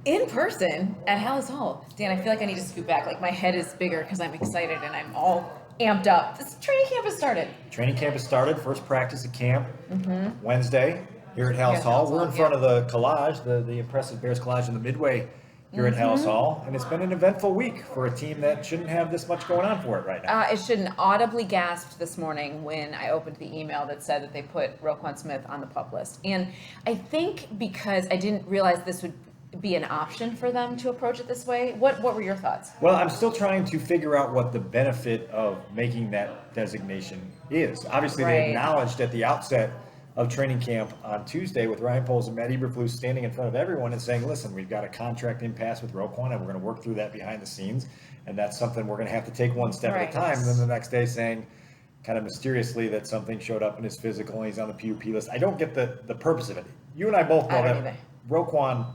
in person at Hallis Hall. Dan, I feel like I need to scoot back. Like my head is bigger because I'm excited and I'm all amped up. This training camp has started. Training camp has started. First practice at camp Wednesday here at Hallis Hall. We're in front of the collage, the impressive Bears collage in the midway here at Hallis Hall, and it's been an eventful week for a team that shouldn't have this much going on for it right now. It shouldn't. Audibly gasped this morning when I opened the email that said that they put Roquan Smith on the PUP list. And I think because I didn't realize this would be an option for them to approach it this way. What were your thoughts? Well, I'm still trying to figure out what the benefit of making that designation is. Obviously, they acknowledged at the outset of training camp on Tuesday with Ryan Poles and Matt Eberflus standing in front of everyone and saying, listen, we've got a contract impasse with Roquan and we're going to work through that behind the scenes. And that's something we're going to have to take one step at a time. And then the next day saying kind of mysteriously that something showed up in his physical and he's on the PUP list. I don't get the purpose of it. You and I both know that Roquan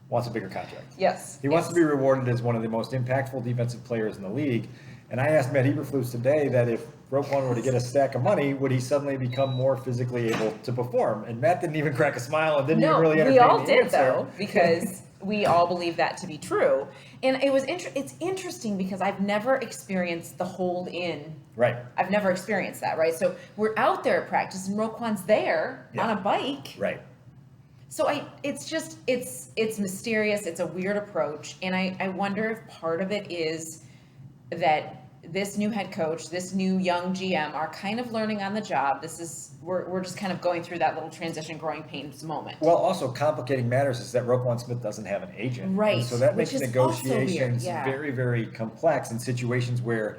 wants a bigger contract. Yes. He wants to be rewarded as one of the most impactful defensive players in the league. And I asked Matt Eberflus today that if Roquan were to get a stack of money, would he suddenly become more physically able to perform? And Matt didn't even crack a smile and didn't even really entertain the answer. We all did, though, because we all believe that to be true. And it was it's interesting because I've never experienced the hold in. Right. I've never experienced that, right? So we're out there at practice and Roquan's there on a bike. Right. So it's mysterious. It's a weird approach. And I wonder if part of it is that this new head coach, this new young GM are kind of learning on the job. We're just kind of going through that little transition growing pains moment. Well, also complicating matters is that Roquan Smith doesn't have an agent. Right. And so that makes negotiations weird, very, very complex in situations where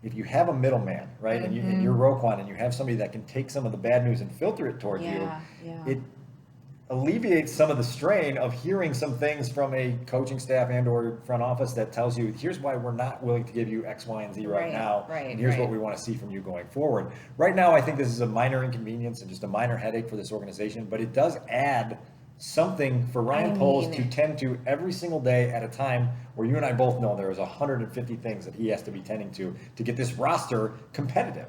if you have a middleman, right, and you're Roquan and you have somebody that can take some of the bad news and filter it toward you, it alleviates some of the strain of hearing some things from a coaching staff and or front office that tells you, here's why we're not willing to give you X, Y, and Z right now, and here's what we want to see from you going forward. Right now, I think this is a minor inconvenience and just a minor headache for this organization, but it does add something for Ryan Poles to tend to every single day at a time where you and I both know there's 150 things that he has to be tending to get this roster competitive.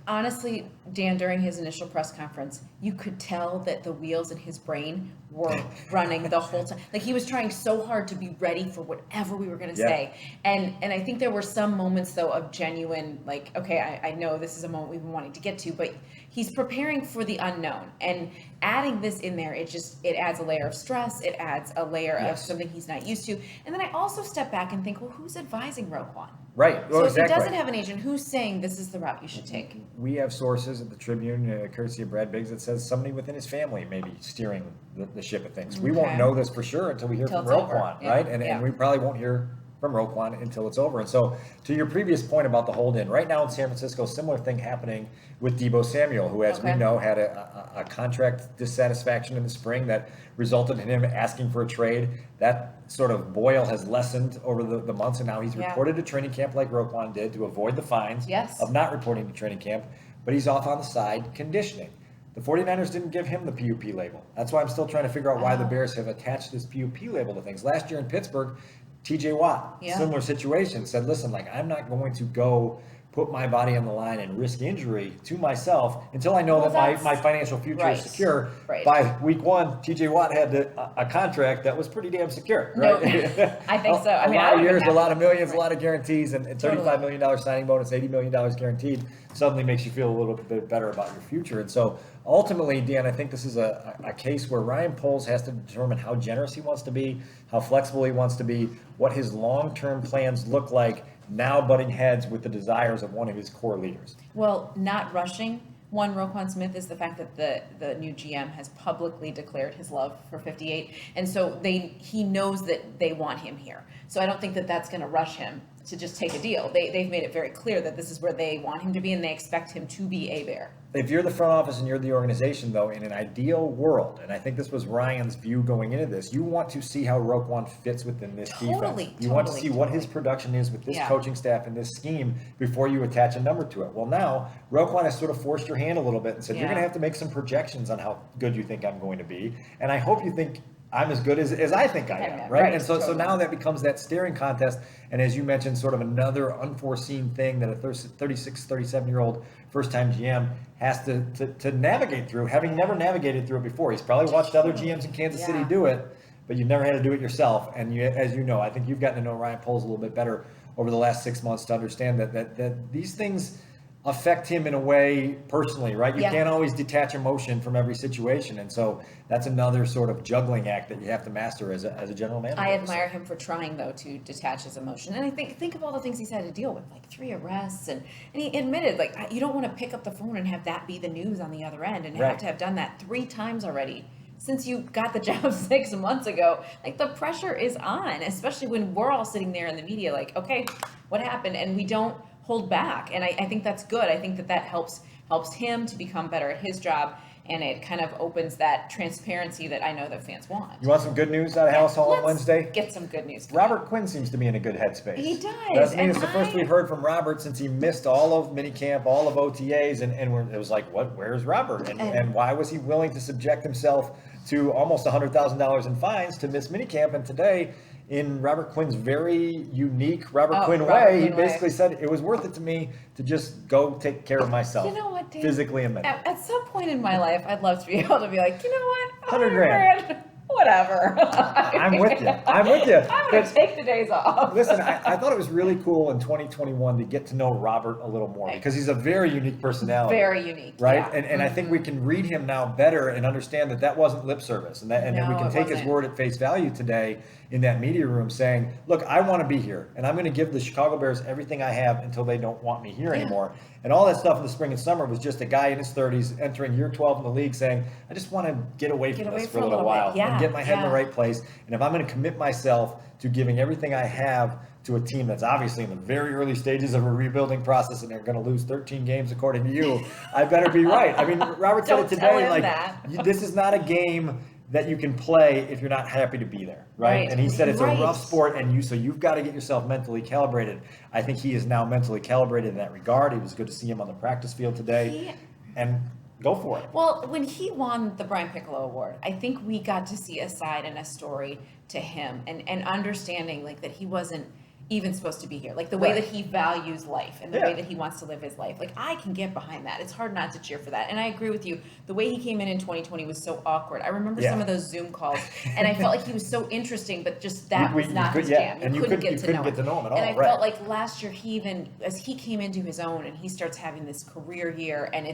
Honestly, Dan, during his initial press conference, you could tell that the wheels in his brain were running the whole time. Like he was trying so hard to be ready for whatever we were going to say. And I think there were some moments though of genuine, like, okay, I know this is a moment we've been wanting to get to, but he's preparing for the unknown. And adding this in there, it adds a layer of stress. It adds a layer of something he's not used to. And then I also step back and think, well, who's advising Roquan? Right. Well, so if he doesn't have an agent, who's saying this is the route you should take? We have sources at the Tribune, courtesy of Brad Biggs, that says somebody within his family may be steering the ship of things. We won't know this for sure until we hear from Roquan, right? And we probably won't hear from Roquan until it's over. And so to your previous point about the hold-in, right now in San Francisco, similar thing happening with Deebo Samuel, who, as we know, had a contract dissatisfaction in the spring that resulted in him asking for a trade. That sort of boil has lessened over the months, and now he's reported to training camp like Roquan did to avoid the fines of not reporting to training camp, but he's off on the side conditioning. The 49ers didn't give him the PUP label. That's why I'm still trying to figure out why the Bears have attached this PUP label to things. Last year in Pittsburgh, TJ Watt, similar situation, said, listen, like, I'm not going to go put my body on the line and risk injury to myself until I know that my financial future is secure. By week one, TJ Watt had a contract that was pretty damn secure. Right? No, I think so. A lot of years, a lot of millions, a lot of guarantees, and $35 million signing bonus, $80 million guaranteed, suddenly makes you feel a little bit better about your future. And so ultimately, Dionne, I think this is a case where Ryan Poles has to determine how generous he wants to be, how flexible he wants to be, what his long-term plans look like, now butting heads with the desires of one of his core leaders. Well, not rushing Roquan Smith is the fact that the new GM has publicly declared his love for 58. And so he knows that they want him here. So I don't think that that's going to rush him to just take a deal. They've made it very clear that this is where they want him to be and they expect him to be a Bear. If you're the front office and you're the organization, though, in an ideal world, and I think this was Ryan's view going into this, you want to see how Roquan fits within this defense. You want to see what his production is with this coaching staff and this scheme before you attach a number to it. Well, now, Roquan has sort of forced your hand a little bit and said, you're going to have to make some projections on how good you think I'm going to be. And I holl you think I'm as good as I think I am, right? And so now that becomes that staring contest. And as you mentioned, sort of another unforeseen thing that a 36, 37-year-old first-time GM has to navigate through, having never navigated through it before. He's probably watched other GMs in Kansas City do it, but you've never had to do it yourself. And you, as you know, I think you've gotten to know Ryan Poles a little bit better over the last 6 months to understand that these things affect him in a way personally, right? You can't always detach emotion from every situation. And so that's another sort of juggling act that you have to master as a general manager. I admire him for trying, though, to detach his emotion. And I think of all the things he's had to deal with, like 3 arrests. And he admitted, like, you don't want to pick up the phone and have that be the news on the other end and have to have done that 3 times already since you got the job 6 months ago. Like, the pressure is on, especially when we're all sitting there in the media like, okay, what happened? And we don't hold back. And I think that's good. I think that helps him to become better at his job, and it kind of opens that transparency that I know that fans want. You want some good news out of House Hall on Wednesday? Get some good news. Robert Quinn seems to be in a good headspace. He does. That's it's the first we've heard from Robert since he missed all of minicamp, all of OTAs, and it was like, where's Robert? And why was he willing to subject himself to almost $100,000 in fines to miss minicamp? And today, in Robert Quinn's very unique Robert Quinn way, he basically said it was worth it to me to just go take care of myself. You know what, Dan? Physically and mentally. At some point in my life, I'd love to be able to be like, you know what? 100 grand. Whatever. I'm with you. I'm going to take the days off. Listen, I thought it was really cool in 2021 to get to know Robert a little more because he's a very unique personality. Very unique. Right? Yeah. And I think we can read him now better and understand that wasn't lip service. And that we can take his word at face value today in that media room saying, look, I want to be here. And I'm going to give the Chicago Bears everything I have until they don't want me here anymore. And all that stuff in the spring and summer was just a guy in his 30s entering year 12 in the league saying, I just want to get away from this for a little while and get my head in the right place. And if I'm going to commit myself to giving everything I have to a team that's obviously in the very early stages of a rebuilding process and they're going to lose 13 games according to you, I better be right. I mean, Robert said it today, like, this is not a game that you can play if you're not happy to be there, right? And he said it's a rough sport, and so you've got to get yourself mentally calibrated. I think he is now mentally calibrated in that regard. It was good to see him on the practice field today, and go for it. Well, when he won the Brian Piccolo Award, I think we got to see a side and a story to him, and understanding like that he wasn't even supposed to be here, like the way that he values life and the way that he wants to live his life. Like, I can get behind that. It's hard not to cheer for that. And I agree with you. The way he came in 2020 was so awkward. I remember some of those Zoom calls, and I felt like he was so interesting, but just that was not his jam. You couldn't get to know him at all. And I felt like last year as he came into his own and he starts having this career year, and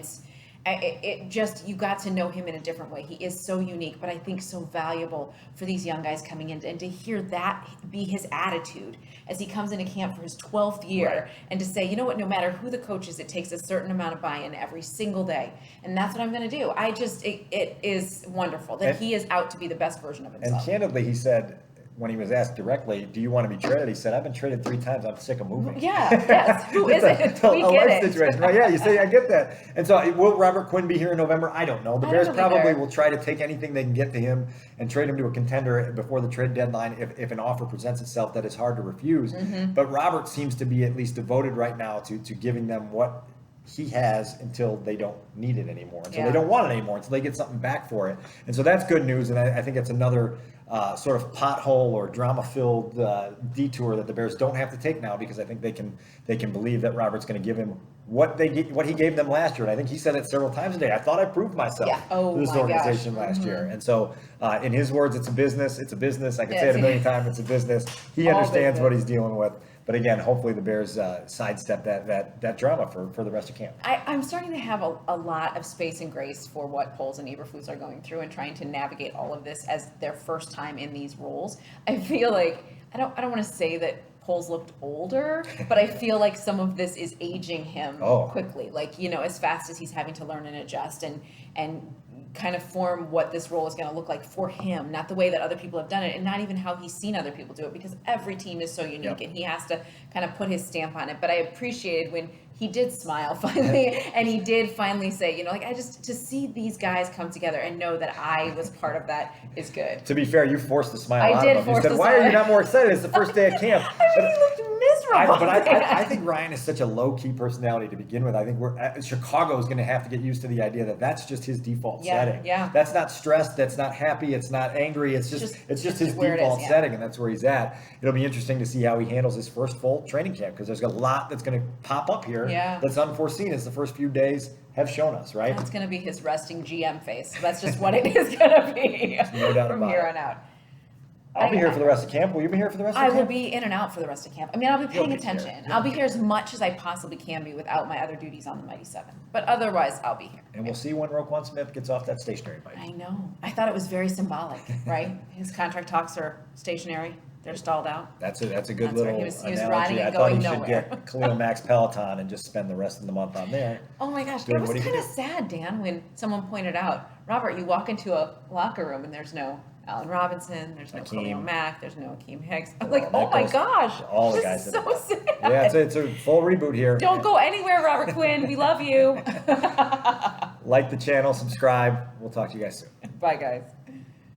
it just, you got to know him in a different way. He is so unique, but I think so valuable for these young guys coming in, and to hear that be his attitude as he comes into camp for his 12th year, and to say, you know what, no matter who the coach is, it takes a certain amount of buy-in every single day, and that's what I'm going to do. It is wonderful that he is out to be the best version of himself. And candidly, he said, when he was asked directly, do you want to be traded? He said, I've been traded 3 times. I'm sick of moving. Yes. Who isn't? We get it. Situation, right? Yeah, you say, I get that. And so will Robert Quinn be here in November? I don't know. The Bears probably will try to take anything they can get to him and trade him to a contender before the trade deadline if an offer presents itself that is hard to refuse. Mm-hmm. But Robert seems to be at least devoted right now to giving them what he has until they don't need it anymore, until they don't want it anymore, until they get something back for it. And so that's good news, and I think it's another sort of pothole or drama-filled detour that the Bears don't have to take now, because I think they can believe that Robert's going to give him what he gave them last year. And I think he said it several times a day. I thought I proved myself to this organization last year. And so in his words, it's a business. It's a business. I could say it a million times. It's a business. He understands what he's dealing with. But again, hopefully the Bears sidestep that drama for the rest of camp. I'm starting to have a lot of space and grace for what Poles and Eberflus are going through and trying to navigate all of this as their first time in these roles. I feel like, I don't want to say that Poles looked older, but I feel like some of this is aging him quickly. Like, as fast as he's having to learn and adjust and kind of form what this role is going to look like for him, not the way that other people have done it, and not even how he's seen other people do it, because every team is so unique and he has to kind of put his stamp on it. But I appreciated when he did smile finally, and he did finally say, to see these guys come together and know that I was part of that is good. To be fair, you forced the smile out of him. You said, why are you not more excited? It's the first day of camp. He looked miserable. I think Ryan is such a low-key personality to begin with. I think Chicago is going to have to get used to the idea that that's just his default setting. Yeah. That's not stressed. That's not happy. It's not angry. It's just his default setting, and that's where he's at. It'll be interesting to see how he handles his first full training camp, because there's a lot that's going to pop up here that's unforeseen, as the first few days have shown us, right? That's going to be his resting GM face. That's just what it is going to be no doubt from about here it. on out. I'll be here for the rest of camp. Will you be here for the rest of camp? camp? I will be in and out for the rest of camp. I mean, I'll be paying attention. I'll be here as much as I possibly can be without my other duties on the Mighty Seven. But otherwise, I'll be here. And we'll see when Roquan Smith gets off that stationary bike. I know. I thought it was very symbolic, right? His contract talks are stationary. They're stalled out. That's a good little He was analogy. riding and I thought going he nowhere. should get Khalil Mack's Peloton and just spend the rest of the month on there. Oh my gosh, Doing that was what he kind of could do. sad, Dan, when someone pointed out, Robert, you walk into a locker room and there's no Allen Robinson, there's no Hakeem. Khalil Mack, there's no Hakeem Hicks. I'm Well, like, that oh my goes- gosh, all the this guys is that so are- sad. Yeah, it's a full reboot here. Don't go anywhere, Robert Quinn. We love you. Like the channel, subscribe. We'll talk to you guys soon. Bye, guys.